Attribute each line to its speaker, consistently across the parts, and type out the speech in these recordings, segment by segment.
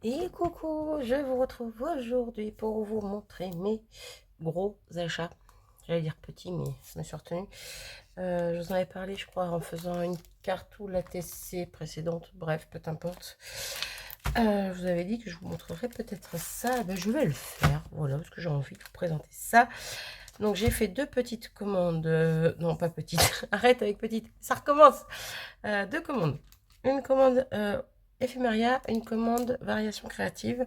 Speaker 1: Et coucou, je vous retrouve aujourd'hui pour vous montrer mes gros achats. J'allais dire petits, mais je me suis retenue. Je vous en avais parlé, je crois, en faisant une carte ou la TC précédente. Bref, peu importe. Je vous avais dit que je vous montrerai peut-être ça. Ben, je vais le faire, voilà, parce que j'ai envie de vous présenter ça. Donc, j'ai fait deux petites commandes. Non, pas petites. Arrête avec petites. Ça recommence. Deux commandes. Une commande éphéméria, une commande variation créative.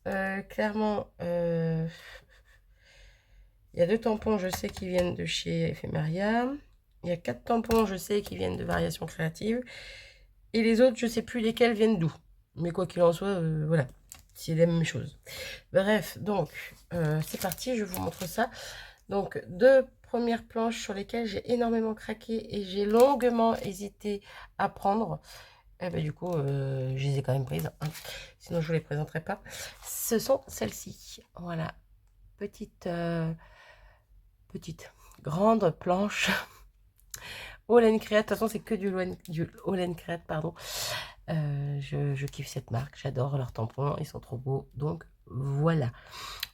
Speaker 1: Clairement, il y a deux tampons, je sais, qui viennent de chez éphéméria. Il y a 4 tampons, je sais, qui viennent de variation créative. Et les autres, je sais plus lesquels viennent d'où. Mais quoi qu'il en soit, voilà, c'est la même chose. Bref, donc, c'est parti, je vous montre ça. Donc, deux premières planches sur lesquelles j'ai énormément craqué et j'ai longuement hésité à prendre. Eh ben, du coup, je les ai quand même prises, hein. Sinon je ne vous les présenterai pas. Ce sont celles-ci. Voilà. Petite grande planche. All Create. De toute façon, c'est que du All Create, pardon. Je kiffe cette marque. J'adore leurs tampons. Ils sont trop beaux. Donc, voilà.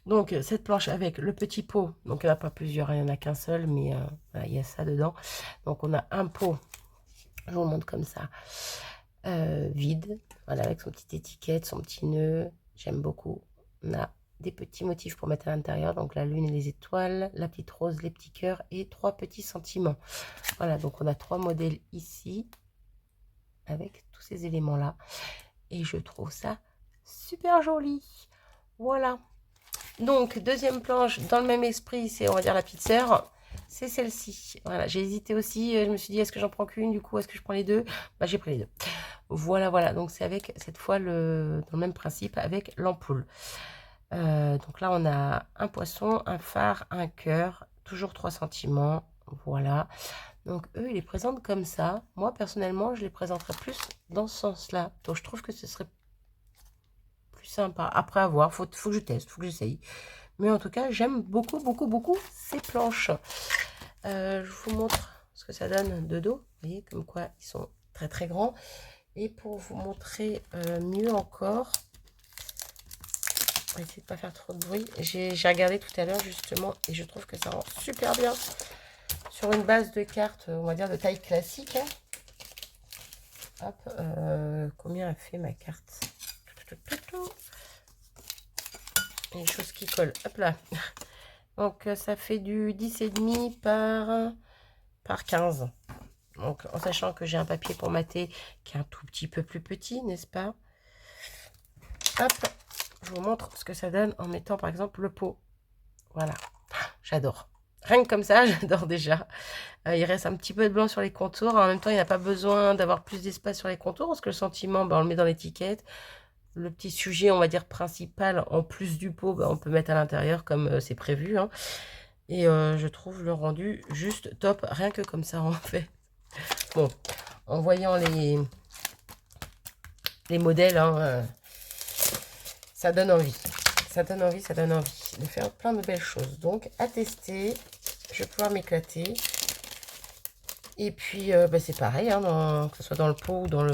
Speaker 1: Donc, cette planche avec le petit pot. Donc, il n'y en a pas plusieurs. Il n'y en a qu'un seul. Mais voilà, il y a ça dedans. Donc, on a un pot. Je vous le montre comme ça. Vide, voilà, avec son petite étiquette, son petit nœud, j'aime beaucoup. On a des petits motifs pour mettre à l'intérieur, donc la lune et les étoiles, la petite rose, les petits cœurs et 3 petits sentiments. Voilà, donc on a 3 modèles ici, avec tous ces éléments-là, et je trouve ça super joli. Voilà. Donc, deuxième planche, dans le même esprit, c'est, on va dire, la petite sœur. C'est celle-ci. Voilà, j'ai hésité aussi. Je me suis dit, est-ce que j'en prends qu'une? Du coup, est-ce que je prends les deux? Bah, j'ai pris les deux. Voilà, voilà. Donc, c'est avec, cette fois, dans le même principe, avec l'ampoule. Donc là, on a un poisson, un phare, un cœur. Toujours 3 sentiments. Voilà. Donc, eux, ils les présentent comme ça. Moi, personnellement, je les présenterais plus dans ce sens-là. Donc, je trouve que ce serait plus sympa. Après avoir, faut que je teste, faut que j'essaye. Mais en tout cas, j'aime beaucoup, beaucoup, beaucoup ces planches. Je vous montre ce que ça donne de dos. Vous voyez, comme quoi ils sont très, très grands. Et pour vous montrer mieux encore, on va essayer de ne pas faire trop de bruit. J'ai regardé tout à l'heure, justement, et je trouve que ça rend super bien sur une base de cartes, on va dire, de taille classique. Hop, combien a fait ma carte? Les choses qui collent. Hop là. Donc, ça fait du 10,5 par 15. Donc, en sachant que j'ai un papier pour mater qui est un tout petit peu plus petit, n'est-ce pas? Hop, je vous montre ce que ça donne en mettant, par exemple, le pot. Voilà, j'adore. Rien que comme ça, j'adore déjà. Il reste un petit peu de blanc sur les contours. En même temps, il n'y a pas besoin d'avoir plus d'espace sur les contours parce que le sentiment, ben, on le met dans l'étiquette. Le petit sujet, on va dire, principal, en plus du pot, ben, on peut mettre à l'intérieur comme c'est prévu, hein. Et je trouve le rendu juste top, rien que comme ça, en fait. Bon, en voyant les modèles, hein, ça donne envie. Ça donne envie, ça donne envie de faire plein de belles choses. Donc, à tester, je vais pouvoir m'éclater. Et puis, bah, c'est pareil, hein, que ce soit dans le pot ou dans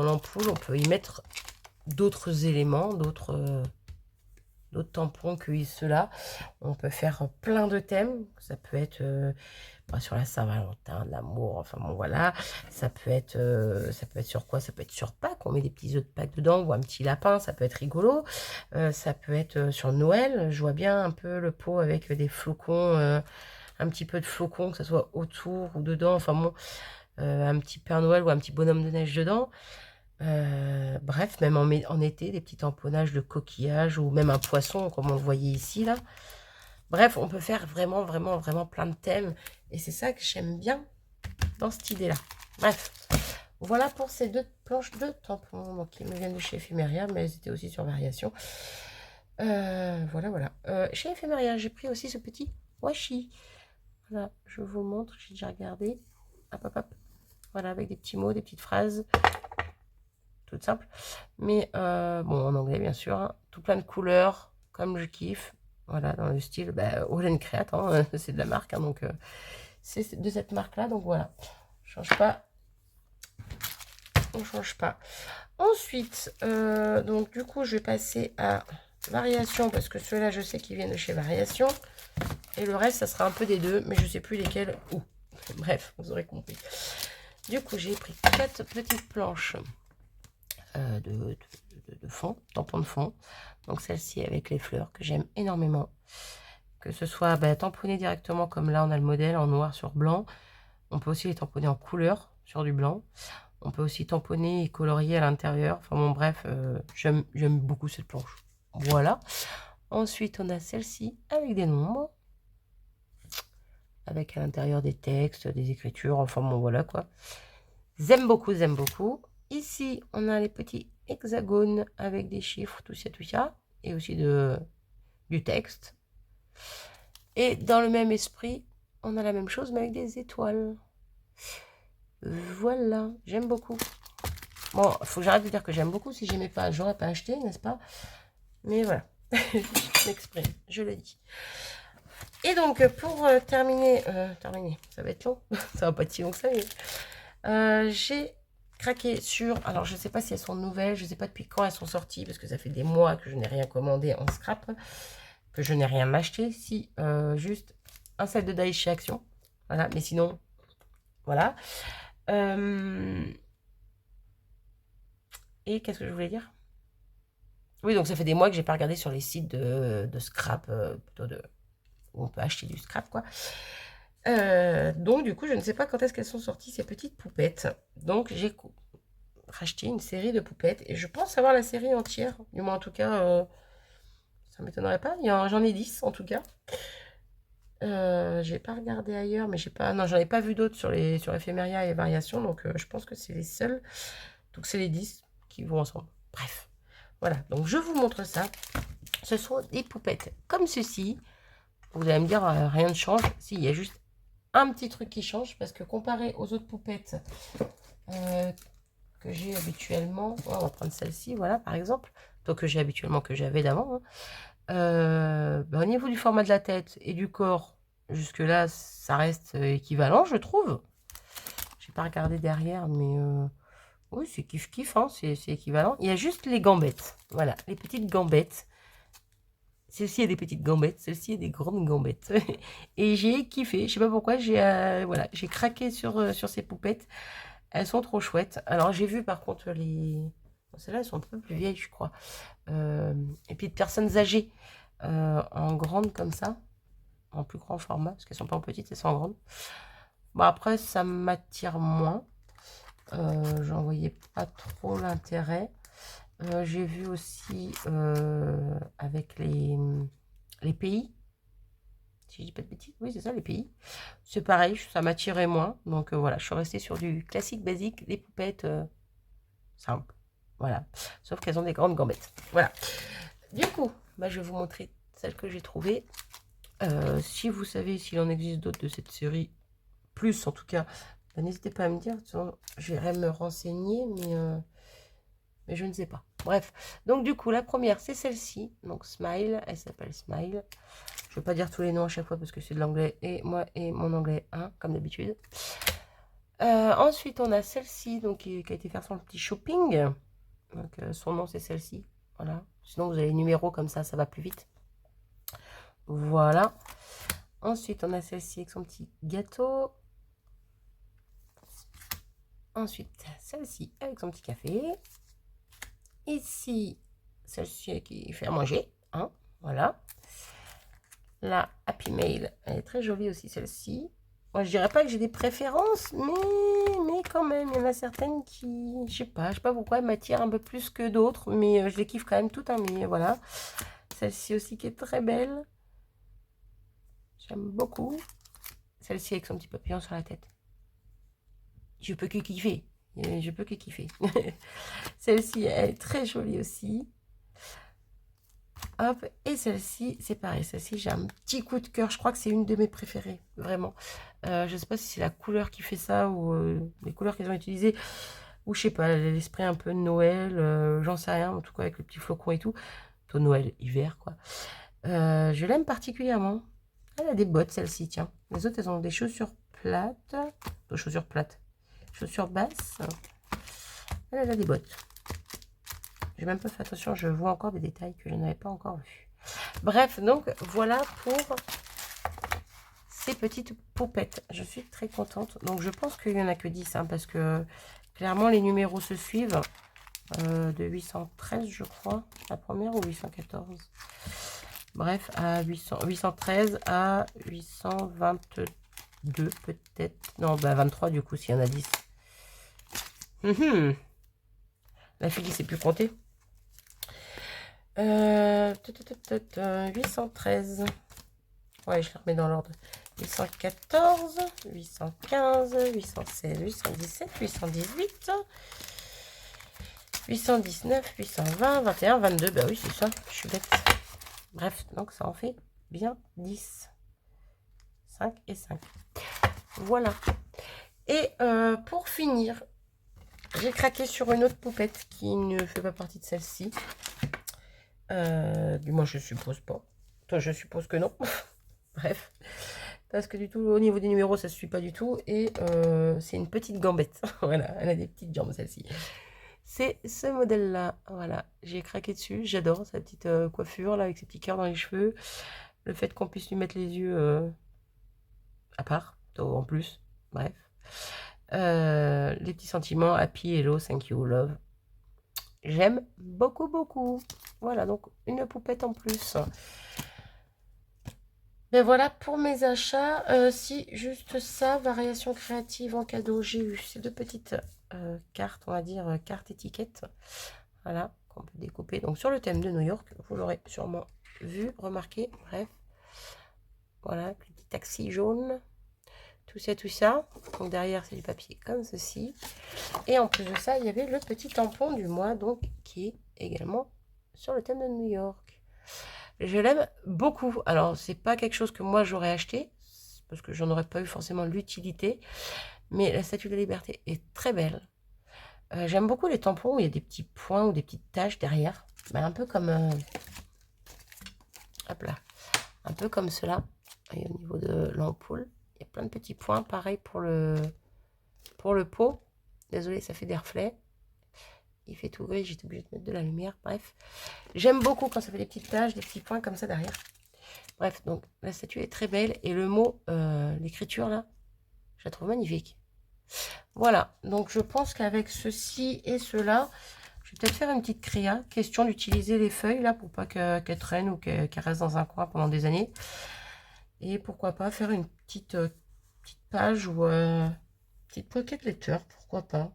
Speaker 1: l'ampoule, on peut y mettre d'autres éléments, d'autres tampons que ceux-là. On peut faire plein de thèmes. Ça peut être sur la Saint-Valentin, l'amour, enfin bon voilà. Ça peut être sur quoi? Ça peut être sur Pâques, on met des petits œufs de Pâques dedans ou un petit lapin, ça peut être rigolo. Ça peut être sur Noël. Je vois bien un peu le pot avec des flocons, un petit peu de flocons, que ce soit autour ou dedans. Enfin bon, un petit Père Noël ou un petit bonhomme de neige dedans. Bref, même en été, des petits tamponnages de coquillages ou même un poisson comme on le voyait ici là. Bref, on peut faire vraiment, vraiment, vraiment plein de thèmes et c'est ça que j'aime bien dans cette idée là. Bref, voilà pour ces deux planches de tampons donc, qui me viennent de chez Ephemeria, mais elles étaient aussi sur variation. Voilà, voilà. Chez Ephemeria, j'ai pris aussi ce petit washi. Voilà, je vous montre, j'ai déjà regardé. Hop, hop, hop. Voilà, avec des petits mots, des petites phrases toute simple, mais bon, en anglais bien sûr, hein. Tout plein de couleurs comme je kiffe, voilà, dans le style All Create, hein, c'est de la marque, hein, donc c'est de cette marque là, donc voilà, je change pas. on change pas. Ensuite, donc du coup, je vais passer à Variation, parce que ceux-là, je sais qu'ils viennent de chez Variation. Et le reste, ça sera un peu des deux, mais je sais plus lesquels où. Bref, vous aurez compris. Du coup, j'ai pris 4 petites planches de fond, tampon de fond. Donc celle-ci avec les fleurs, que j'aime énormément. Que ce soit tamponné directement, comme là, on a le modèle en noir sur blanc. On peut aussi les tamponner en couleur sur du blanc. On peut aussi tamponner et colorier à l'intérieur. Enfin bon, bref, j'aime beaucoup cette planche. Voilà. Ensuite, on a celle-ci avec des nombres. Avec à l'intérieur des textes, des écritures. Enfin bon, voilà quoi. J'aime beaucoup, j'aime beaucoup. Ici, on a les petits hexagones avec des chiffres, tout ça. Et aussi du texte. Et dans le même esprit, on a la même chose, mais avec des étoiles. Voilà, j'aime beaucoup. Bon, il faut que j'arrête de dire que j'aime beaucoup. Si j'aimais pas, j'aurais pas acheté, n'est-ce pas? Mais voilà, je m'exprime, je le dis. Et donc, pour terminer, ça va être long. Ça va pas être si long que ça, mais j'ai craqué sur... Alors, je sais pas si elles sont nouvelles, je sais pas depuis quand elles sont sorties, parce que ça fait des mois que je n'ai rien commandé en scrap, que je n'ai rien acheté. Si, juste un set de die chez Action. Voilà, mais sinon, voilà. Et qu'est-ce que je voulais dire? Oui, donc ça fait des mois que j'ai pas regardé sur les sites de scrap, plutôt où on peut acheter du scrap, quoi. Donc, du coup, je ne sais pas quand est-ce qu'elles sont sorties, ces petites poupettes. Donc, j'ai racheté une série de poupettes et je pense avoir la série entière. Du moins, en tout cas, ça ne m'étonnerait pas. J'en ai 10, en tout cas. J'ai pas regardé ailleurs, mais j'ai pas... Non, j'en ai pas vu d'autres sur Ephemeria et Variation, donc je pense que c'est les seuls. Donc, c'est les 10 qui vont ensemble. Bref. Voilà, donc je vous montre ça. Ce sont des poupettes comme ceci. Vous allez me dire, rien ne change. Si, il y a juste un petit truc qui change. Parce que comparé aux autres poupettes que j'ai habituellement, on va prendre celle-ci, voilà, par exemple. Donc que j'ai habituellement, que j'avais d'avant. Hein. Au niveau du format de la tête et du corps, jusque-là, ça reste équivalent, je trouve. J'ai pas regardé derrière, mais... oui, c'est kiff-kiff, hein, c'est équivalent. Il y a juste les gambettes. Voilà, les petites gambettes. Celle-ci a des petites gambettes, celle-ci a des grandes gambettes. Et j'ai kiffé, je sais pas pourquoi, voilà, j'ai craqué sur ces poupettes. Elles sont trop chouettes. Alors, j'ai vu par contre les... Celles-là, elles sont un peu plus vieilles, je crois. Et puis de personnes âgées, en grande comme ça, en plus grand format, parce qu'elles sont pas en petites, elles sont en grande. Bon, après, ça m'attire moins. J'en voyais pas trop l'intérêt. J'ai vu aussi avec les pays, si je dis pas de bêtises, oui c'est ça, les pays. C'est pareil, ça m'attirait moins. Donc voilà, je suis restée sur du classique basique, des poupettes simples. Voilà, sauf qu'elles ont des grandes gambettes. Voilà. Du coup, je vais vous montrer celles que j'ai trouvées. Si vous savez s'il en existe d'autres de cette série, plus en tout cas, n'hésitez pas à me dire. J'irai me renseigner, mais je ne sais pas. Bref, donc du coup, la première, c'est celle-ci. Donc Smile, elle s'appelle Smile. Je ne vais pas dire tous les noms à chaque fois parce que c'est de l'anglais. Et moi et mon anglais 1, comme d'habitude. Ensuite, on a celle-ci, donc qui a été faire son petit shopping. Donc son nom, c'est celle-ci. Voilà. Sinon, vous avez les numéros comme ça va plus vite. Voilà. Ensuite, on a celle-ci avec son petit gâteau. Ensuite, celle-ci avec son petit café. Ici, celle-ci qui fait à manger. Hein, voilà. La Happy Mail, elle est très jolie aussi, celle-ci. Moi, je dirais pas que j'ai des préférences, mais quand même, il y en a certaines qui, je sais pas pourquoi, elles m'attirent un peu plus que d'autres, mais je les kiffe quand même toutes, hein, mais voilà. Celle-ci aussi qui est très belle. J'aime beaucoup. Celle-ci avec son petit papillon sur la tête. Je peux que kiffer. Je peux que kiffer. Celle-ci, elle est très jolie aussi. Hop, et celle-ci, c'est pareil. Celle-ci, j'ai un petit coup de cœur. Je crois que c'est une de mes préférées, vraiment. Je ne sais pas si c'est la couleur qui fait ça ou les couleurs qu'ils ont utilisées. Ou je sais pas, l'esprit un peu de Noël. J'en sais rien, en tout cas avec le petit flocon et tout. Plutôt Noël, hiver, quoi. Je l'aime particulièrement. Elle a des bottes, celle-ci, tiens. Les autres, elles ont des chaussures plates. Chaussures basses. Elle a des bottes. J'ai même pas fait attention, je vois encore des détails que je n'avais pas encore vus. Bref, donc voilà pour ces petites poupettes. Je suis très contente. Donc je pense qu'il n'y en a que 10, hein, parce que clairement les numéros se suivent. De 813, je crois, la première, ou 814. Bref, à 813 à 822 peut-être. Non, bah 23 du coup, s'il y en a 10. La fille, ne sait plus compter. 813. Ouais, je la remets dans l'ordre. 814, 815, 816, 817, 818, 819, 820, 21, 22. Bah oui, c'est ça, je suis bête. Bref, donc ça en fait bien 10. 5 et 5. Voilà. Et pour finir, j'ai craqué sur une autre poupette qui ne fait pas partie de celle-ci. Du moins, je suppose pas. Toi, je suppose que non. Bref. Parce que du tout, au niveau des numéros, ça ne suit pas du tout. Et c'est une petite gambette. Voilà, elle a des petites jambes, celle-ci. C'est ce modèle-là. Voilà, j'ai craqué dessus. J'adore sa petite coiffure, là, avec ses petits cœurs dans les cheveux. Le fait qu'on puisse lui mettre les yeux à part, en plus. Bref. Les petits sentiments, happy, hello, thank you, love. J'aime beaucoup, beaucoup. Voilà, donc une poupette en plus. Ben voilà pour mes achats. Si, juste ça, variation créative en cadeau, j'ai eu ces deux petites cartes, on va dire, cartes étiquettes. Voilà, qu'on peut découper. Donc sur le thème de New York, vous l'aurez sûrement vu, remarqué. Bref. Voilà, petit taxi jaune. Tout ça, tout ça. Donc derrière, c'est du papier comme ceci. Et en plus de ça, il y avait le petit tampon du mois, donc qui est également sur le thème de New York. Je l'aime beaucoup. Alors, c'est pas quelque chose que moi j'aurais acheté, parce que j'en aurais pas eu forcément l'utilité. Mais la Statue de la Liberté est très belle. J'aime beaucoup les tampons où il y a des petits points ou des petites taches derrière. Ben, un peu comme... hop là. Un peu comme cela. Et au niveau de l'ampoule, il y a plein de petits points. Pareil pour le pot. Désolée, ça fait des reflets. Il fait tout gris, j'étais obligée de mettre de la lumière. Bref, j'aime beaucoup quand ça fait des petites taches, des petits points comme ça derrière. Bref, donc la statue est très belle. Et le mot, l'écriture là, je la trouve magnifique. Voilà, donc je pense qu'avec ceci et cela, je vais peut-être faire une petite créa. Question d'utiliser les feuilles là pour pas qu'elles traînent ou qu'elles restent dans un coin pendant des années. Et pourquoi pas faire une petite page ou petite pocket letter, pourquoi pas.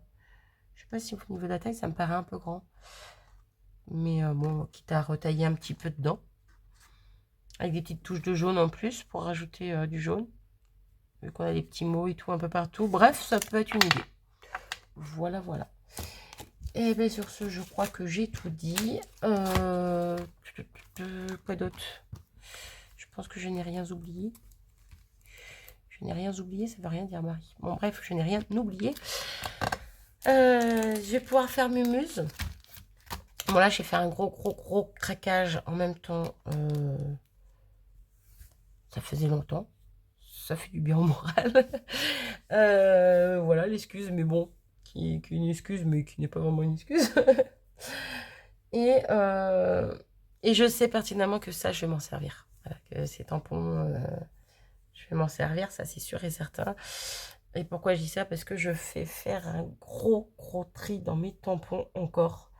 Speaker 1: Je sais pas si au niveau de la taille, ça me paraît un peu grand. Mais bon, quitte à retailler un petit peu dedans. Avec des petites touches de jaune en plus pour rajouter du jaune. Vu qu'on a des petits mots et tout un peu partout. Bref, ça peut être une idée. Voilà, voilà. Et bien sur ce, je crois que j'ai tout dit. Quoi d'autre? Je pense que je n'ai rien oublié. Je n'ai rien oublié, ça ne veut rien dire, Marie. Bon, bref, je n'ai rien oublié. Je vais pouvoir faire Mumuse. Bon, là, j'ai fait un gros craquage en même temps. Ça faisait longtemps. Ça fait du bien au moral. Voilà, l'excuse, mais bon, qui est une excuse, mais qui n'est pas vraiment une excuse. et je sais pertinemment que ça, je vais m'en servir. Voilà, que ces tampons, je vais m'en servir, ça c'est sûr et certain. Et pourquoi je dis ça? Parce que je fais faire un gros tri dans mes tampons encore.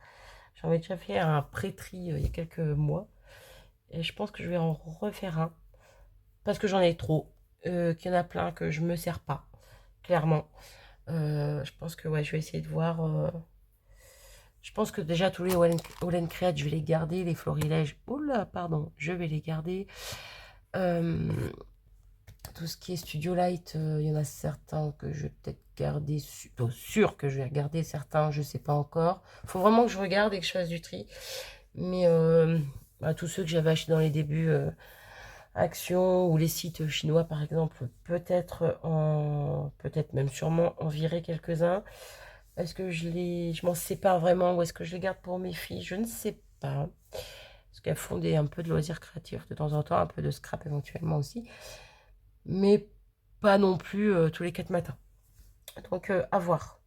Speaker 1: J'en ai déjà fait un pré-tri il y a quelques mois. Et je pense que je vais en refaire un. Parce que j'en ai trop. Qu'il y en a plein que je me sers pas. Clairement. Je pense que ouais, je vais essayer de voir. Je pense que déjà tous les All Create, je vais les garder. Les florilèges, oula, pardon, je vais les garder. Tout ce qui est Studio Light, il y en a certains que je vais peut-être garder. Sûr que je vais regarder certains, je sais pas encore. Il faut vraiment que je regarde et que je fasse du tri. Mais tous ceux que j'avais achetés dans les débuts, Action ou les sites chinois par exemple, peut-être même sûrement en virer quelques-uns. Est-je que je m'en sépare vraiment ou est-ce que je les garde pour mes filles? Je ne sais pas. Parce qu'elles font un peu de loisirs créatifs de temps en temps, un peu de scrap éventuellement aussi. Mais pas non plus tous les 4 matins. Donc à voir.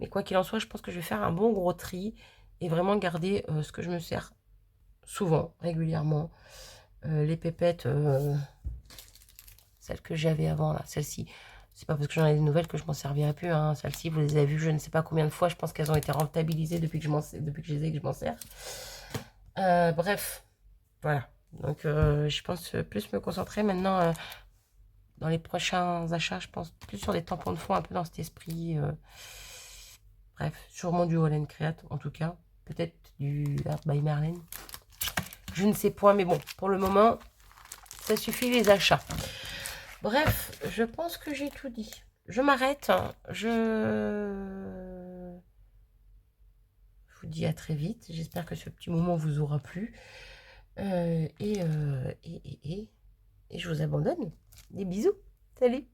Speaker 1: Mais quoi qu'il en soit, je pense que je vais faire un bon gros tri et vraiment garder ce que je me sers souvent, régulièrement. Les pépettes, celles que j'avais avant, là, celle-ci. C'est pas parce que j'en ai des nouvelles que je m'en servirai plus. Hein. Celles-ci, vous les avez vues je ne sais pas combien de fois. Je pense qu'elles ont été rentabilisées depuis que je les ai et que je m'en sers. Bref, voilà. Donc, je pense plus me concentrer maintenant dans les prochains achats. Je pense plus sur des tampons de fond, un peu dans cet esprit. Bref, sûrement du Holland Create, en tout cas. Peut-être du Art by Merlin. Je ne sais point, mais bon, pour le moment, ça suffit les achats. Bref, je pense que j'ai tout dit. Je m'arrête. Je vous dis à très vite. J'espère que ce petit moment vous aura plu. Et je vous abandonne. Des bisous. Salut.